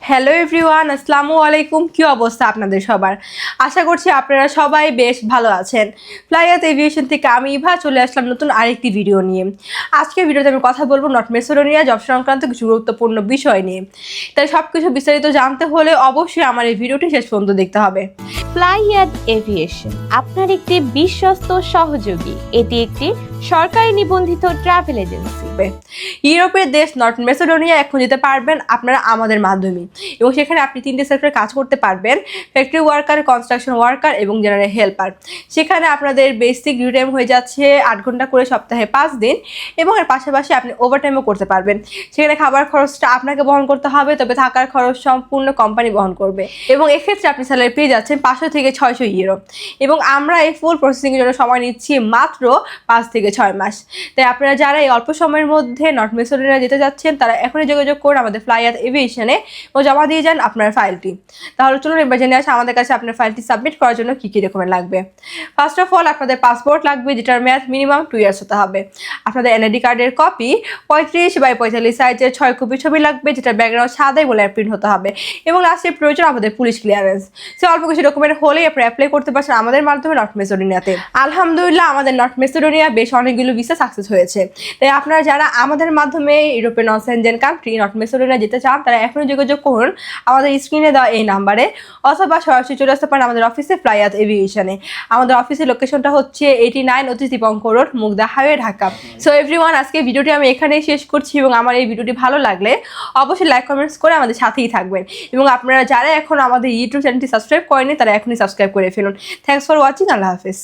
Hello everyone, আসসালামু আলাইকুম। কি অবস্থা আপনাদের সবার? আশা করছি আপনারা সবাই বেশ ভালো আছেন। ফ্লাইয়াত এভিয়েশন থেকে আমি ইভা চলে আসলাম নতুন আরেকটি ভিডিও নিয়ে। আজকের ভিডিওতে আমি কথা বলবো নর্থ মেসিডোনিয়া জব সংক্রান্ত কিছু গুরুত্বপূর্ণ বিষয় নিয়ে। তাই সব কিছু বিস্তারিত জানতে হলে অবশ্যই আমার এই ভিডিওটি শেষ পর্যন্ত দেখতে হবে। ফ্লাইয়াত এভিয়েশন আপনার একটি বিশ্বস্ত সহযোগী। এটি একটি সরকারি নিবন্ধিত ট্রাভেল এজেন্সি। ইউরোপের দেশ নর্থ মেসিডোনিয়া এখন যেতে পারবেন আপনারা আমাদের মাধ্যমে, এবং সেখানে আপনি 3টে সেক্টরে কাজ করতে পারবেন: ফ্যাক্টরি ওয়ার্কার, কনস্ট্রাকশন ওয়ার্কার এবং জেনারেল হেল্পার। সেখানে আপনাদের বেসিক ডিউটি টাইম হয়ে যাচ্ছে 8 ঘন্টা করে সপ্তাহে 5 দিন, এবং এর পাশাপাশি আপনি ওভারটাইমও করতে পারবেন। সেখানে খাবার খরচটা আপনাকে বহন করতে হবে, তবে থাকার খরচ সম্পূর্ণ কোম্পানি বহন করবে, এবং এক্ষেত্রে আপনি স্যালারি পেয়ে যাচ্ছেন 500 থেকে 600 ইউরো। এবং আমরা এই ফুল প্রসেসিংয়ের জন্য সময় নিচ্ছি মাত্র 5 থেকে 6 মাস। তাই আপনারা যারা এই অল্প সময়ের মধ্যে নর্থ মেসিডোনিয়া যেতে যাচ্ছেন তারা এখনই যোগাযোগ করুন আমাদের ফ্লাইয়াত এভিয়েশনে ও জমা দিয়ে যান আপনার ফাইলটি। তাহলে চলুন এবার জেনে আসি আমাদের কাছে আপনার ফাইলটি সাবমিট করার জন্য কী কী ডকুমেন্ট লাগবে। ফার্স্ট অফ অল, আপনাদের পাসপোর্ট লাগবে, যেটার মেয়াদ মিনিমাম 2 ইয়ার্স হতে হবে। আপনাদের এনআইডি কার্ডের কপি 35x45 সাইজের 6 কপি ছবি লাগবে, যেটা ব্যাকগ্রাউন্ড সাদাই বলে প্রিন্ট হতে হবে। এবং লাস্টে প্রয়োজন আমাদের পুলিশ ক্লিয়ারেন্স। সে অল্প কিছু ডকুমেন্ট হলেই আপনি অ্যাপ্লাই করতে পারছেন আমাদের মাধ্যমে নর্থ মেসিডোনিয়াতে। আলহামদুলিল্লাহ, আমাদের নর্থ মেসিডোনিয়া বেশ অনেকগুলো ভিসা সাকসেস হয়েছে। তাই আপনারা যারা আমাদের মাধ্যমে ইউরোপের নন সেনজেন কান্ট্রি নর্থ মেসিডোনিয়া যেতে চান তারা এখনই যোগাযোগ করুন আমাদের স্ক্রিনে দেওয়া এই নাম্বারে, অথবা সরাসরি চলে আসতে পারেন আমাদের অফিসে ফ্লাইয়াত এভিয়েশনে। আমাদের অফিসের লোকেশনটা হচ্ছে 89 Atish Dipankar road, Mugda highway, Dhaka. So everyone, আজকে ভিডিওটি আমি এখানেই শেষ করছি, এবং আমার এই ভিডিওটি ভালো লাগলে অবশ্যই লাইক কমেন্টস করে আমাদের সাথেই থাকবেন। এবং আপনারা যারা এখন আমাদের ইউটিউব চ্যানেলটি সাবস্ক্রাইব করেনি তারা এখনই সাবস্ক্রাইব করে ফেলুন। Thanks for watching. Allah Hafiz.